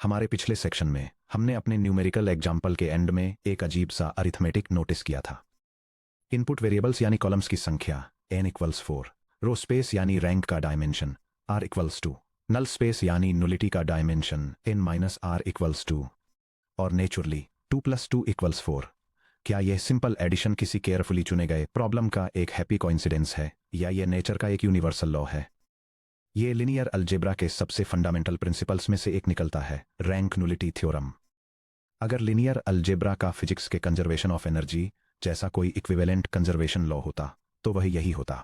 हमारे पिछले सेक्शन में हमने अपने न्यूमेरिकल एग्जाम्पल के एंड में एक अजीब सा अरिथमेटिक नोटिस किया था। इनपुट वेरिएबल्स यानी कॉलम्स की संख्या n इक्वल्स 4, रो स्पेस यानी रैंक का dimension r equals 2, null space यानी नुलिटी का dimension n minus r equals 2 और नेचुरली 2 + 2 इक्वल्स 4। क्या यह सिंपल एडिशन किसी केयरफुली चुने गए प्रॉब्लम का एक हैप्पी कोइंसिडेंस है या यह नेचर का एक यूनिवर्सल लॉ है? ये लिनियर अलजेब्रा के सबसे फंडामेंटल प्रिंसिपल्स में से एक निकलता है, रैंक नुलिटी थ्योरम। अगर लिनियर अलजेब्रा का फिजिक्स के कंजर्वेशन ऑफ एनर्जी जैसा कोई इक्विवेलेंट कंजर्वेशन लॉ होता तो वह यही होता।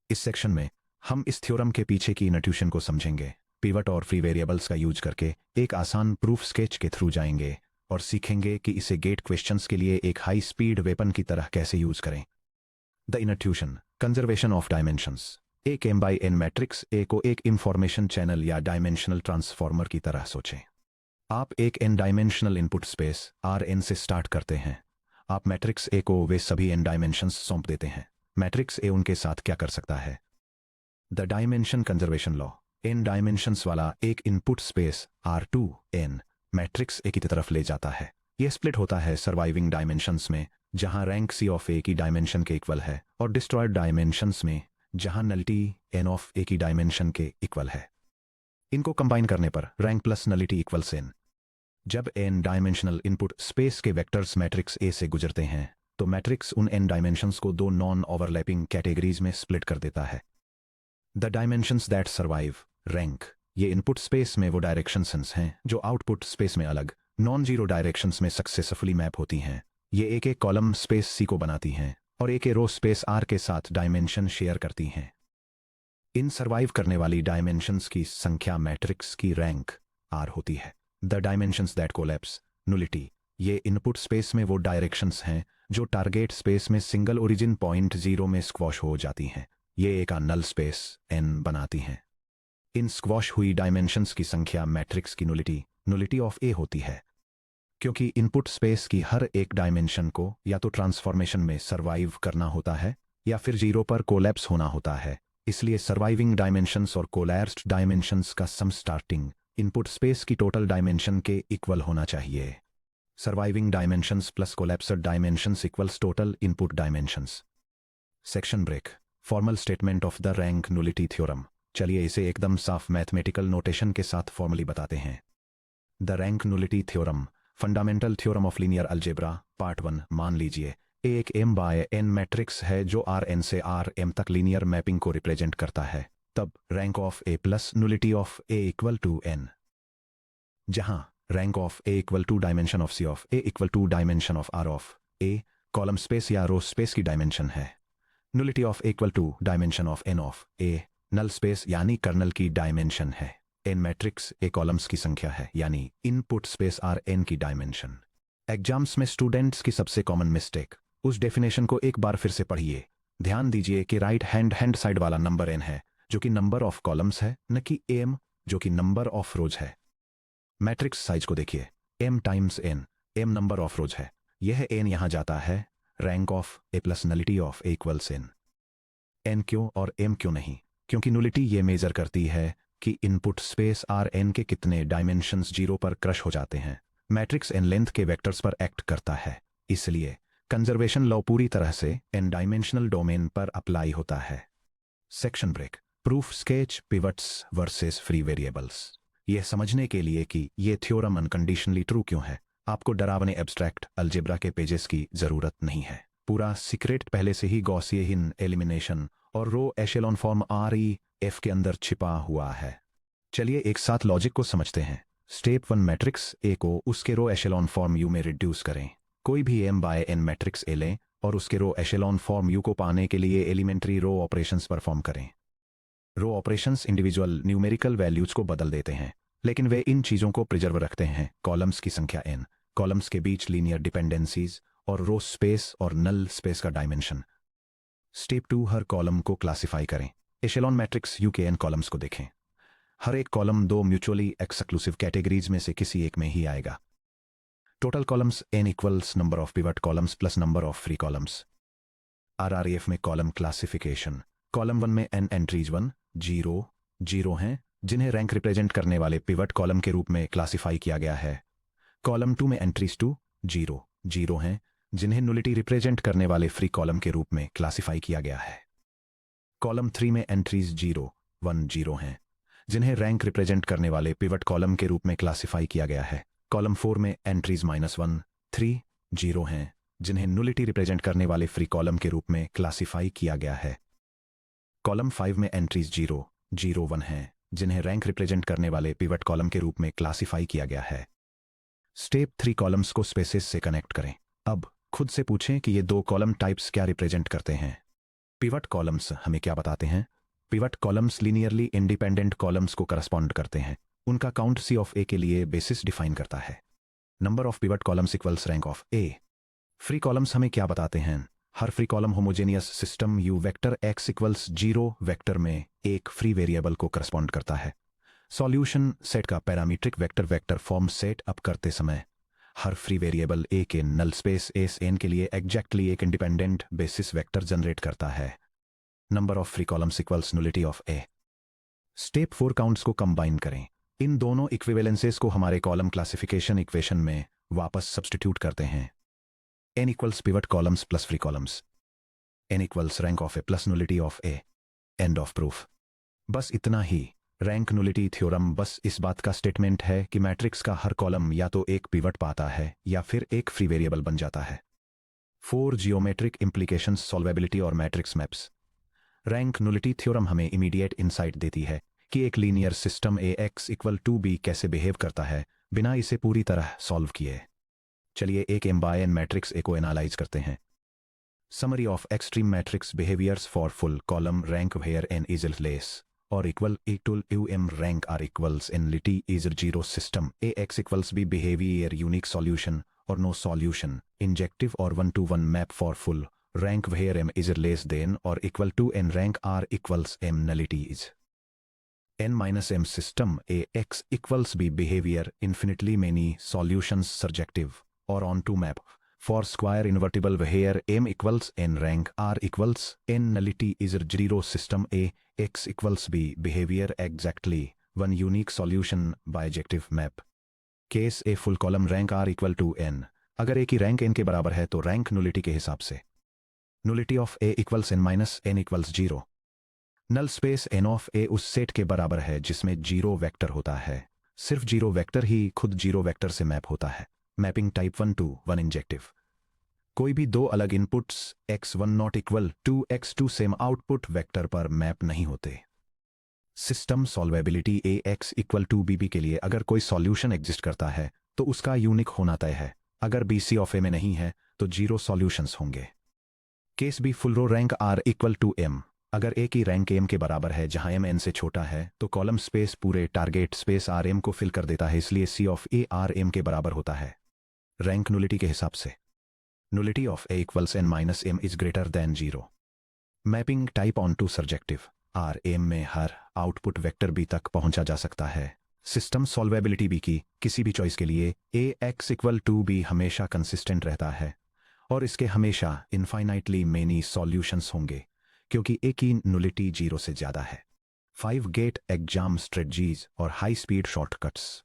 इस सेक्शन में हम इस थ्योरम के पीछे की इंट्यूशन को समझेंगे, पिवट और फ्री वेरिएबल्स का यूज करके एक आसान प्रूफ स्केच के थ्रू जाएंगे और सीखेंगे कि इसे गेट क्वेश्चंस के लिए एक हाई स्पीड वेपन की तरह कैसे यूज करें। The intuition, conservation of dimensions. एक m/n मैट्रिक्स A को एक इंफॉर्मेशन चैनल या डायमेंशनल ट्रांसफॉर्मर की तरह सोचें। आप एक n dimensional input space Rn से स्टार्ट करते हैं। आप मैट्रिक्स A को वे सभी n डायमेंशंस सौंप देते हैं। मैट्रिक्स A उनके साथ क्या कर सकता है? The dimension conservation law. n dimensions वाला एक input space R2n matrix A की तरफ ले जाता है। यह स्प्लिट होता है सर्वाइविंग डायमेंशंस में, जहां रैंक C ऑफ A की डायमेंशन के इक्वल है, और डिस्ट्रॉयड डायमेंशंस में, जहां नलिटी n ऑफ A की डायमेंशन के इक्वल है। इनको कंबाइन करने पर rank plus nullity equals n। जब n डायमेंशनल इनपुट स्पेस के वेक्टर्स मैट्रिक्स A से गुजरते हैं तो मैट्रिक्स उन n डायमेंशंस को दो नॉन ओवरलैपिंग कैटेगरीज में स्प्लिट कर देता है। The dimensions that survive, rank. ये इनपुट स्पेस में वो डायरेक्शंस हैं जो आउटपुट स्पेस में अलग नॉन जीरो डायरेक्शंस में सक्सेसफुली मैप होती हैं। ये एक एक कॉलम स्पेस C को बनाती हैं और एक रो स्पेस R के साथ डायमेंशन शेयर करती हैं। इन सर्वाइव करने वाली डायमेंशंस की संख्या मैट्रिक्स की रैंक R होती है। The dimensions that collapse, nullity. ये इनपुट स्पेस में वो डायरेक्शंस हैं जो टारगेट स्पेस में सिंगल ओरिजिन पॉइंट 0 में स्क्वॉश हो जाती हैं। ये एक नल स्पेस n बनाती हैं। इन स्क्वॉश हुई डायमेंशंस की संख्या मैट्रिक्स की नुलिटी ऑफ A होती है। क्योंकि इनपुट स्पेस की हर एक डायमेंशन को या तो ट्रांसफॉर्मेशन में सर्वाइव करना होता है या फिर 0 पर कोलैप्स होना होता है, इसलिए सर्वाइविंग डायमेंशंस और कोलैप्स्ड डायमेंशंस का सम स्टार्टिंग इनपुट स्पेस की टोटल डायमेंशन के इक्वल होना चाहिए। Surviving dimensions plus collapsed dimensions equals total input dimensions. Section break. Formal statement of the rank nullity theorem. चलिए इसे एकदम साफ मैथमेटिकल नोटेशन के साथ फॉर्मली बताते हैं। The rank nullity theorem, fundamental theorem of linear algebra, part 1। मान लीजिए A एक m/n मैट्रिक्स है जो Rn से Rm तक लीनियर मैपिंग को रिप्रेजेंट करता है। तब rank of A plus nullity of A equal to n, जहां rank of A equal to dimension of C of A equal to dimension of R of A column space या row space की dimension है। Nullity of A equal to dimension of n of A null space यानी kernel की dimension है। n matrix A columns की संख्या है यानी इनपुट स्पेस Rn की डायमेंशन। एग्जाम्स में स्टूडेंट्स की सबसे कॉमन मिस्टेक। उस डेफिनेशन को एक बार फिर से पढ़िए। ध्यान दीजिए कि राइट हैंड साइड वाला नंबर n है जो कि नंबर ऑफ कॉलम्स है, न कि m जो कि नंबर ऑफ रोज है। मैट्रिक्स साइज को देखिए, m times n, m number of रोज है। यह n यहां जाता है, rank of A plus nullity of A equals n क्यों और m क्यों नहीं? क्योंकि नुलिटी ये मेजर करती है कि इनपुट स्पेस Rn के कितने डायमेंशंस 0 पर क्रश हो जाते हैं। मैट्रिक्स n लेंथ के वेक्टर्स पर एक्ट करता है, इसलिए कंजर्वेशन लॉ पूरी तरह से n डायमेंशनल डोमेन पर अप्लाई होता है। Section break. Proof sketch, pivots versus free variables. यह समझने के लिए कि यह थ्योरम अनकंडीशनली ट्रू क्यों है, आपको डरावने एब्स्ट्रैक्ट अलजेब्रा के पेजेस की जरूरत नहीं है। पूरा सीक्रेट पहले से ही गॉसियन एलिमिनेशन और रो एशेलॉन फॉर्म REF के अंदर छिपा हुआ है। चलिए एक साथ लॉजिक को समझते हैं। स्टेप 1, मैट्रिक्स A को उसके रो एशेलॉन फॉर्म U में रिड्यूस करें। कोई भी m/n मैट्रिक्स A लें और उसके रो एशेलॉन फॉर्म U को पाने के लिए एलिमेंट्री रो ऑपरेशंस परफॉर्म करें। रो ऑपरेशंस इंडिविजुअल न्यूमेरिकल वैल्यूज को बदल देते हैं, लेकिन वे इन चीजों को प्रिजर्व रखते हैं: कॉलम्स की संख्या n, कॉलम्स के बीच लीनियर डिपेंडेंसीज और रो स्पेस और नल स्पेस का डायमेंशन। स्टेप 2, हर कॉलम को क्लासिफाई करें। एशेलॉन मैट्रिक्स U के n कॉलम्स को देखें। हर एक कॉलम दो म्यूचुअली एक्सक्लूसिव कैटेगरीज में से किसी एक में ही आएगा। Total columns n equals number of pivot columns plus number of free columns. RREF में कॉलम क्लासिफिकेशन। कॉलम 1 में n एंट्रीज 1, 0, 0 हैं जिन्हें रैंक रिप्रेजेंट करने वाले पिवट कॉलम के रूप में क्लासिफाई किया गया है। कॉलम 2 में एंट्रीज 2 0 0 हैं, जिन्हें नुलिटी रिप्रेजेंट करने वाले फ्री कॉलम के रूप में क्लासिफाई किया गया है। कॉलम 3 में एंट्रीज 0 1 0 हैं, जिन्हें रैंक रिप्रेजेंट करने वाले पिवट कॉलम के रूप में क्लासिफाई किया गया है। कॉलम 4 में एंट्रीज -1 3 0 हैं, जिन्हें नुलिटी रिप्रेजेंट करने वाले फ्री कॉलम के रूप में क्लासिफाई किया गया है। कॉलम 5 में एंट्रीज 0 0 1 हैं, जिन्हें रैंक रिप्रेजेंट करने वाले पिवट कॉलम के रूप में क्लासिफाई किया गया है। स्टेप 3 कॉलम्स को स्पेसेस से कनेक्ट करें। अब खुद से पूछें कि ये दो कॉलम टाइप्स क्या रिप्रेजेंट करते हैं। पिवट कॉलम्स हमें क्या बताते हैं? Pivot columns linearly independent columns को करस्पॉन्ड करते हैं। उनका काउंट सी ऑफ ए के लिए बेसिस डिफाइन करता है। Number of pivot columns equals rank of A. Free columns हमें क्या बताते हैं? हर free column homogeneous system U vector x equals 0 vector में एक फ्री वेरिएबल को करस्पॉन्ड करता है। सॉल्यूशन सेट का parametric vector vector form set up करते समय हर फ्री वेरिएबल ए के नल स्पेस एस एन के लिए एग्जैक्टली एक इंडिपेंडेंट बेसिस वेक्टर जनरेट करता है। Number of free columns equals nullity of A. Step 4 counts को कंबाइन करें। इन दोनों इक्विवेलेंसेस को हमारे कॉलम क्लासिफिकेशन इक्वेशन में वापस सब्स्टिट्यूट करते हैं। n equals pivot columns plus free columns, n equals rank of A plus nullity of A. End of proof. बस इतना ही। रैंक नुलिटी थ्योरम बस इस बात का स्टेटमेंट है कि मैट्रिक्स का हर कॉलम या तो एक पिवट पाता है या फिर एक फ्री वेरिएबल बन जाता है। 4 जियोमेट्रिक इम्प्लीकेशंस, सॉल्वेबिलिटी और matrix maps. Rank nullity theorem हमें इमीडिएट इंसाइट देती है कि एक linear system A X equal to B कैसे बिहेव करता है बिना इसे पूरी तरह सॉल्व किए। चलिए एक m by n matrix A को एनालाइज करते हैं। Summary of extreme matrix behaviours for full column rank where n is less or equal to m rank r equals n lity is 0 system ax equals b behavior unique solution or no solution injective or 1-to-1 map for full rank where m is less than or equal to n rank r equals m nullity is n minus m system ax equals b behavior infinitely many solutions surjective or on to map for square invertible where m equals n rank r equals n nullity is 0 system a x equals b behavior exactly one unique solution bijective map case a full column rank r equal to n। अगर a की rank n के बराबर है तो rank nullity के हिसाब से nullity of a equals n minus n equals 0। Null space n of a उस सेट के बराबर है जिसमें 0 वेक्टर होता है। सिर्फ 0 वेक्टर ही खुद 0 वेक्टर से मैप होता है। Mapping type 1-to-1 injective. कोई भी दो अलग inputs x1 not equal to x2 same output vector पर मैप नहीं होते। System solvability ax equal to bb के लिए अगर कोई सॉल्यूशन एग्जिस्ट करता है तो उसका यूनिक होना तय है। अगर bc ऑफ a में नहीं है तो 0 सॉल्यूशंस होंगे। Case B full row rank r equal to m। अगर a की रैंक m के बराबर है जहां m n से छोटा है तो कॉलम स्पेस पूरे टारगेट स्पेस rm को फिल कर देता है, इसलिए c ऑफ a rm के बराबर होता है। रैंक नुलिटी के हिसाब से nullity of a equals n minus m is greater than 0। Mapping type onto surjective. rm में हर आउटपुट वेक्टर b तक पहुंचा जा सकता है। सिस्टम सॉल्वेबिलिटी b की किसी भी चॉइस के लिए ax इक्वल टू b हमेशा कंसिस्टेंट रहता है और इसके हमेशा इनफाइनाइटली मेनी सॉल्यूशंस होंगे क्योंकि a की नुलिटी 0 से ज्यादा है। 5 गेट एग्जाम स्ट्रेटजीज और हाई स्पीड शॉर्टकट्स।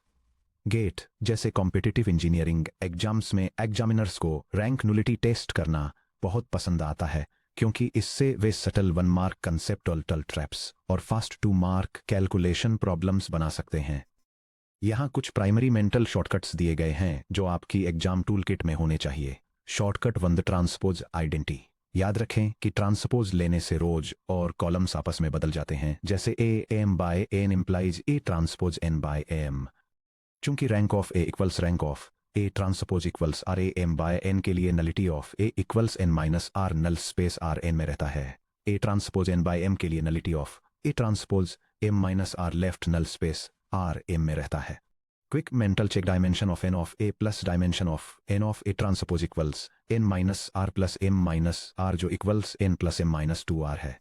गेट जैसे कॉम्पिटिटिव इंजीनियरिंग एग्जाम्स में एग्जामिनर्स को रैंक नुलिटी टेस्ट करना बहुत पसंद आता है क्योंकि इससे वे सटल 1 मार्क कंसेप्टुअल ट्रैप्स और फास्ट 2 मार्क कैलकुलेशन प्रॉब्लम्स बना सकते हैं। यहाँ कुछ प्राइमरी मेंटल शॉर्टकट्स दिए गए हैं जो आपकी एग्जाम टूल किट में होने चाहिए। Shortcut 1 transpose identity. याद रखें कि ट्रांसपोज लेने से रोज और कॉलम्स आपस में बदल जाते हैं, जैसे a m by n implies a transpose n by m। चूंकि rank of a equals rank of a transpose equals r a m by n के लिए nullity of a equals n minus r null space r n में रहता है। a transpose n by m के लिए nullity of a transpose m minus r left null space r m में रहता है। Quick mental check dimension of n of a plus dimension of n of a transpose equals n minus r plus m minus r जो equals n plus m minus 2r है।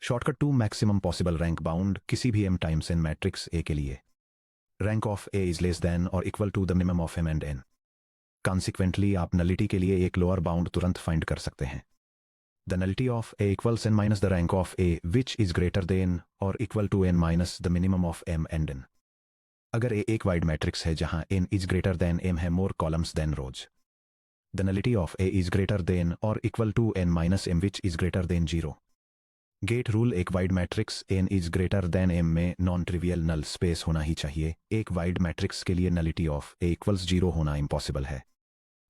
Shortcut 2 maximum possible rank bound किसी भी m times n matrix a के लिए। Rank of a is less than और equal to the minimum of m and n। Consequently आप nullity के लिए एक लोअर बाउंड तुरंत फाइंड कर सकते हैं। The nullity of A equals n minus the rank of A which is greater than or equal to n minus the minimum of m and n. अगर A एक wide matrix है जहां n is greater than m है more columns than rows. The nullity of A is greater than or equal to n minus m which is greater than 0. Gate rule एक wide matrix n is greater than m में non trivial null space होना ही चाहिए. एक wide matrix के लिए nullity of A equals 0 होना impossible है.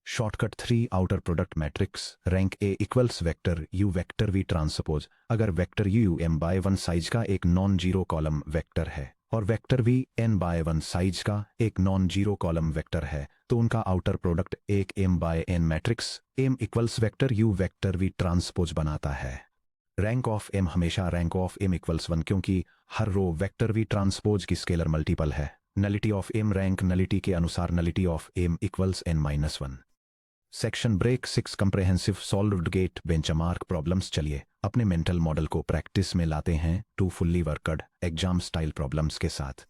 Shortcut 3 outer product matrix rank A equals vector U vector V transpose. अगर वेक्टर U m/1 साइज का एक नॉन जीरो कॉलम वेक्टर है और वेक्टर V n/1 साइज का एक नॉन जीरो कॉलम वेक्टर है तो उनका आउटर प्रोडक्ट एक m/n matrix m equals vector U vector V transpose बनाता है. रैंक ऑफ m हमेशा रैंक ऑफ m इक्वल्स 1 क्योंकि हर रो वेक्टर V ट्रांसपोज की स्केलर मल्टीपल है. Nullity of m rank nullity के अनुसार nullity of m equals n-1. Section break 6 comprehensive solved GATE benchmark problems. चलिए अपने मेंटल मॉडल को प्रैक्टिस में लाते हैं 2 fully worked exam style problems के साथ.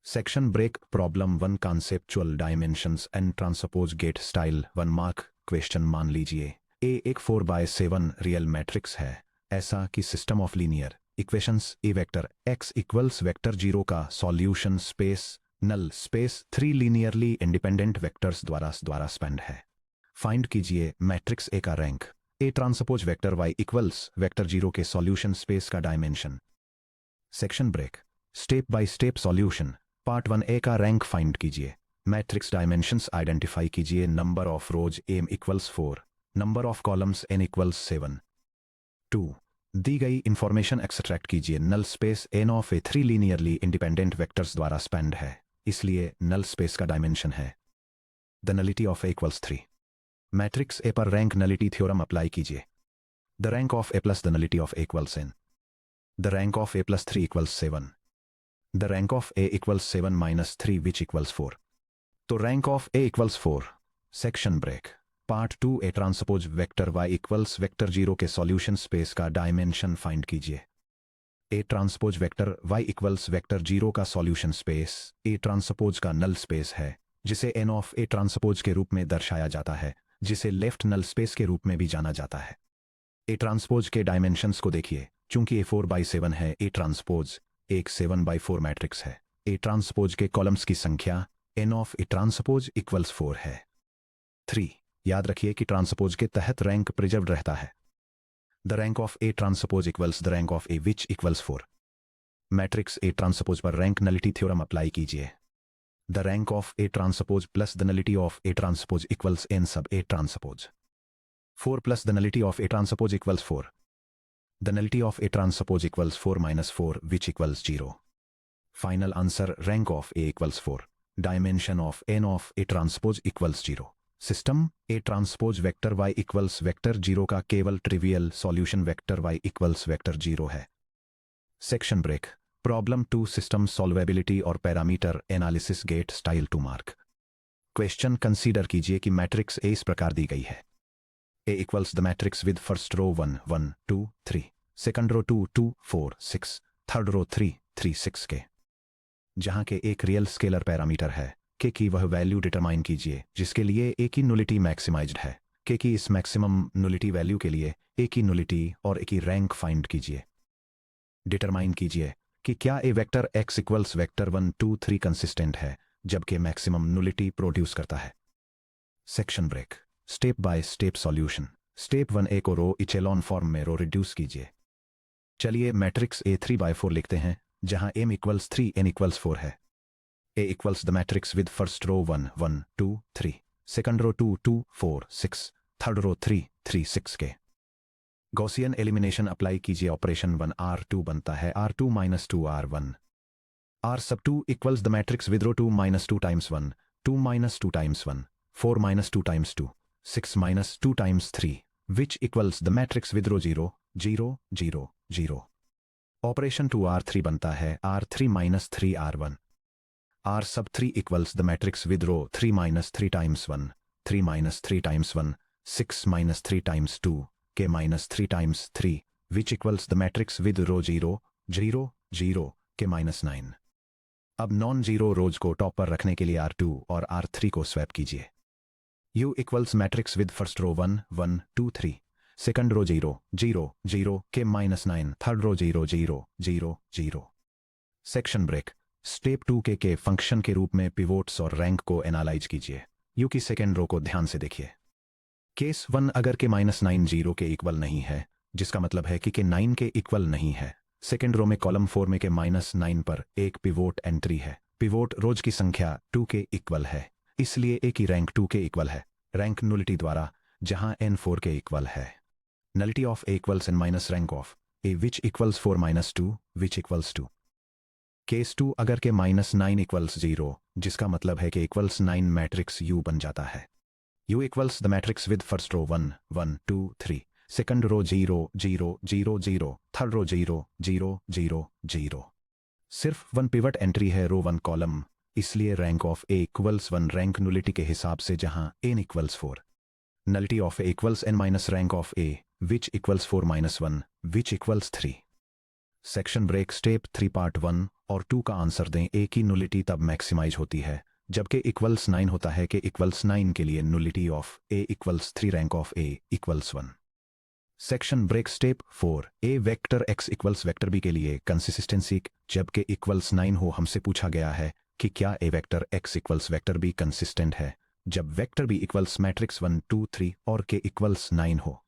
Section break problem 1 conceptual dimensions and transpose GATE style 1 mark. Question मान लीजिए A एक 4/7 रियल मैट्रिक्स है ऐसा कि system of linear equations A vector x equals vector 0 का solution space null space 3 linearly independent vectors द्वारा स्पेंड है. Find कीजिए मैट्रिक्स A का rank A transpose vector y equals vector 0 के सॉल्यूशन स्पेस का dimension. Section break step by step solution. Part 1 A का rank find कीजिए. Matrix dimensions identify कीजिए. Number of rows m equals 4. Number of columns n equals 7. 2. दी गई information extract कीजिए. Null space n of A 3 linearly independent vectors द्वारा spanned है इसलिए null space का डायमेंशन है. The nullity of A equals 3. Matrix A पर rank nullity theorem apply कीजिए. The rank of A plus the nullity of A equals n. The rank of A plus 3 equals 7. The rank of A equals 7 minus 3 which equals 4. तो rank of A equals 4. Section break part 2 A transpose vector y equals vector 0 के solution space का dimension find कीजिए. A transpose vector y equals vector 0 का solution space A transpose का null space है जिसे n of A transpose के रूप में दर्शाया जाता है जिसे लेफ्ट नल स्पेस के रूप में भी जाना जाता है. A ट्रांसपोज के डायमेंशंस को देखिए. चूंकि A 4/7 है A ट्रांसपोज एक 7/4 मैट्रिक्स है. A ट्रांसपोज के कॉलम्स की संख्या n of A transpose equals 4 है. 3. याद रखिए कि ट्रांसपोज के तहत रैंक प्रिजर्व्ड रहता है. The rank of A transpose equals the rank of A which equals 4. Matrix A transpose पर रैंक नलिटी थ्योरम अप्लाई कीजिए. The rank of A transpose plus the nullity of A transpose equals n सब A transpose. 4 plus the nullity of A transpose equals 4. The nullity of A transpose equals 4 minus 4 which equals 0. Final answer rank of A equals 4. Dimension of n of A transpose equals 0. System A transpose vector y equals vector 0 का केवल trivial solution vector y equals vector 0 है. Section break problem 2 system solvability और parameter analysis GATE style 2 mark. Question consider कीजिए कि matrix A इस प्रकार दी गई है. A equals the matrix with first row 1 1 2 3 second row 2 2 4 6 third row 3 3 6 के जहां के एक रियल स्केलर पैरामीटर है के की वह वैल्यू डिटरमाइन कीजिए जिसके लिए A की नुलिटी मैक्सिमाइज्ड है. के की इस मैक्सिमम नुलिटी वैल्यू के लिए A की नुलिटी और A की रैंक फाइंड कीजिए. डिटरमाइन कीजिए कि क्या A vector x equals vector 1 2 3 consistent है जबकि मैक्सिमम नुलिटी प्रोड्यूस करता है. Section break step by step solution. Step 1 A को रो इचेलॉन फॉर्म में रो रिड्यूस कीजिए. चलिए मैट्रिक्स A 3/4 लिखते हैं जहां m इक्वल्स 3 n इक्वल्स 4 है. A equals the matrix with first row 1 1 2 3 second row 2 2 4 6 third row 3 3 6 के. गॉसियन एलिमिनेशन अप्लाई कीजिए. ऑपरेशन 1 R2 बनता है R2 minus 2 R1. R sub 2 equals the matrix with row 2 minus 2 times 1 2 minus 2 times 1 4 minus 2 times 2 6 minus 2 times 3 which equals the matrix with row 0 0 0 0. Operation 2 R3 बनता है R3 minus 3 R1. R sub 3 equals the matrix with row 3 minus 3 times 1 3 minus 3 times 1 6 minus 3 times 2 k minus 3 times 3 which equals the matrix with row 0 0 0 k minus 9. अब non zero रोज को top पर रखने के लिए R2 और R3 को swap कीजिए. U equals matrix with first row 1 1 2 3 second row 0 0 0 k -9, third row 0 0 0 0। Section break. Step 2 के फंक्शन के रूप में पिवोट्स और रैंक को एनालाइज कीजिए। यू की सेकंड रो को ध्यान से देखिए। केस 1 अगर के -9 0 के इक्वल नहीं है, जिसका मतलब है कि 9 के इक्वल नहीं है। सेकंड रो में कॉलम 4 में के -9 पर एक पिवोट एंट्री है। पिवोट रोज की संख्या 2 के इक्वल है, इसलिए ए की रैंक 2 के इक्वल है। रैंक नुलिटी द्वारा, जहां n 4 के इक्वल है। Nullity of A equals n minus rank of A which equals 4 - 2 which equals 2। Case 2 अगर के -9 इक्वल्स 0, जिसका मतलब है कि इक्वल्स 9 मैट्रिक्स U बन जाता है। U equals the matrix with first row 1 1 2 3, second row 0 0 0 0, third row 0 0 0 0। सिर्फ 1 पिवट एंट्री है रो 1 कॉलम, इसलिए rank of A equals 1 rank nullity के हिसाब से, जहां n equals 4। Nullity of A equals n minus rank of A which equals 4 - 1 which equals 3। Section break. Step 3 part 1 और 2 का answer दें। ए की नुलिटी तब मैक्सिमाइज होती है जबकि इक्वल्स 9 होता है कि इक्वल्स 9 के लिए nullity of A equals 3 rank of A equals 1। Section break. Step 4 A vector x equals vector B के लिए कंसिस्टेंसी। जबकि इक्वल्स 9 हो, हमसे पूछा गया है कि क्या A vector x equals vector B consistent है जब वेक्टर बी इक्वल्स मैट्रिक्स 1 2 3 और के इक्वल्स 9 हो।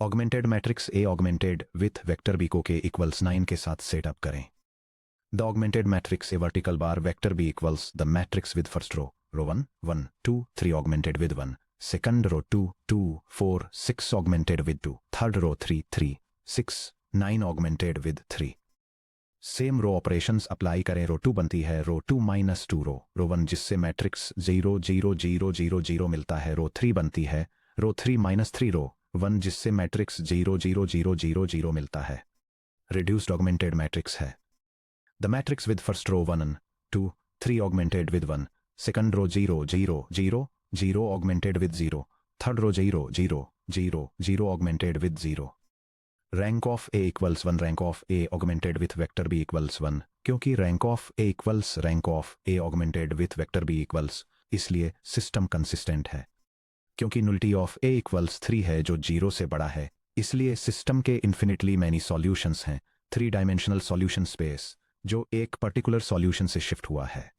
Augmented matrix A augmented with vector B को के इक्वल्स 9 के साथ सेटअप करें। The augmented matrix A vertical bar vector B equals the matrix with first row 1 1 2 3 augmented with 1, second row 2 2 4 6 augmented with 2, third row 3 3 6 9 augmented with 3। Same row operations apply करें। Row 2 बनती है रो 2 - 2 रो 1, जिससे matrix 0 0 0 0 0 मिलता है। रो 3 बनती है रो 3 - 3 रो 1, जिससे मैट्रिक्स 0 0 0 0 0 मिलता है। रिड्यूस्ड ऑगमेंटेड मैट्रिक्स है। The matrix with first row 1 2 3 augmented with 1, second row 0 0 0 0 augmented with 0, third row 0 0 0 0 augmented with 0। Rank of A equals 1 rank of A augmented with vector B equals 1, क्योंकि rank of A equals rank of A augmented with vector B equals, इसलिए system consistent है। क्योंकि नुलिटी of A equals 3 है जो 0 से बड़ा है, इसलिए सिस्टम के इन्फिनिटली मैनी सॉल्यूशंस हैं। 3 डायमेंशनल सॉल्यूशन स्पेस जो एक पर्टिकुलर सॉल्यूशन से शिफ्ट हुआ है।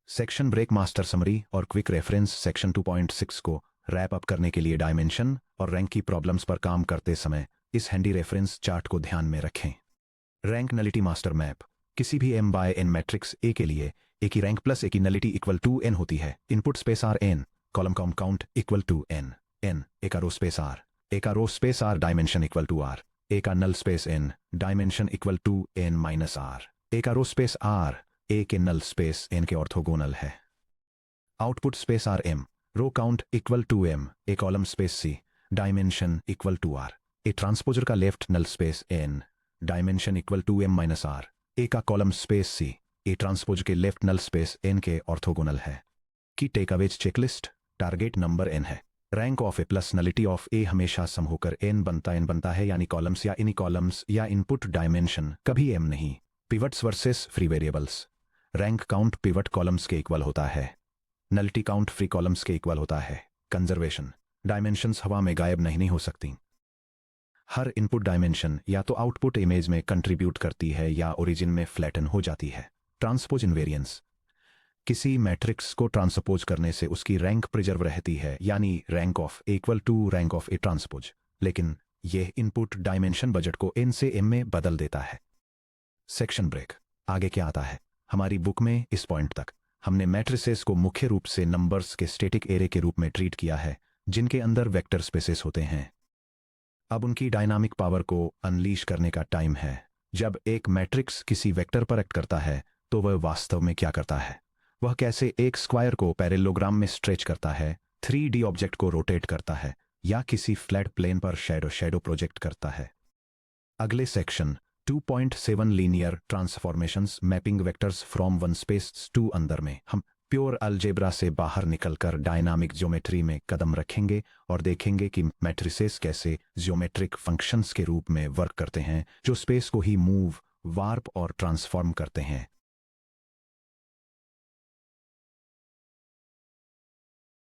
Section break. मास्टर समरी और क्विक रेफरेंस। सेक्शन 2.6 को रैप अप करने के लिए डायमेंशन और रैंक की प्रॉब्लम्स पर काम करते समय इस हैंडी रेफरेंस चार्ट को ध्यान में रखें। Rank nullity master map. किसी भी m by n matrix A के लिए ए की रैंक प्लस ए की नलिटी इक्वल टू n होती है। Input space R n, column count equal to n A का रो स्पेस r, ए का row space r dimension equal to r, A का null space n dimension equal to n minus r, A का row space r A के null space n के orthogonal है। Output space R m, row count equal to m, A column space c dimension equal to r, A ट्रांसपोजर का left null space n dimension equal to m minus r, A का column space c A transpose के left null space n के orthogonal है। Key takeaways checklist. Target number n है। Rank of A plus nullity of A हमेशा sum होकर n बनता है, यानी कॉलम्स या इनी कॉलम्स या इनपुट डायमेंशन कभी m नहीं। Pivots versus free variables. Rank count pivot columns के इक्वल होता है, नलिटी काउंट फ्री कॉलम्स के इक्वल होता है। कंजर्वेशन। डायमेंशंस हवा में गायब नहीं हो सकती। हर इनपुट डायमेंशन या तो आउटपुट इमेज में कंट्रीब्यूट करती है या ओरिजिन में फ्लैटन हो जाती है। Transpose invariance. किसी मैट्रिक्स को ट्रांसपोज करने से उसकी रैंक प्रिजर्व रहती है, यानी rank of A equal to rank of A transpose, लेकिन यह इनपुट डायमेंशन बजट को n से m में बदल देता है। Section break. आगे क्या आता है? हमारी बुक में इस पॉइंट तक हमने मैट्रिसेस को मुख्य रूप से नंबर्स के स्टैटिक एरे के रूप में ट्रीट किया है, जिनके अंदर वेक्टर स्पेसेस होते हैं। अब उनकी डायनामिक पावर को अनलीश करने का टाइम है। जब एक मैट्रिक्स किसी वेक्टर पर एक्ट करता है तो वह वास्तव में क्या करता है? वह कैसे एक स्क्वायर को पैरेललोग्राम में स्ट्रेच करता है, 3D ऑब्जेक्ट को रोटेट करता है, या किसी फ्लैट प्लेन पर शैडो प्रोजेक्ट करता है। अगले section 2.7 linear transformations mapping vectors from one space to अंदर में हम प्योर अलजेब्रा से बाहर निकलकर डायनामिक ज्योमेट्री में कदम रखेंगे और देखेंगे कि मैट्रिसेस कैसे ज्योमेट्रिक फंक्शंस के रूप में वर्क करते हैं, जो स्पेस को ही मूव, वार्प और ट्रांसफॉर्म करते हैं।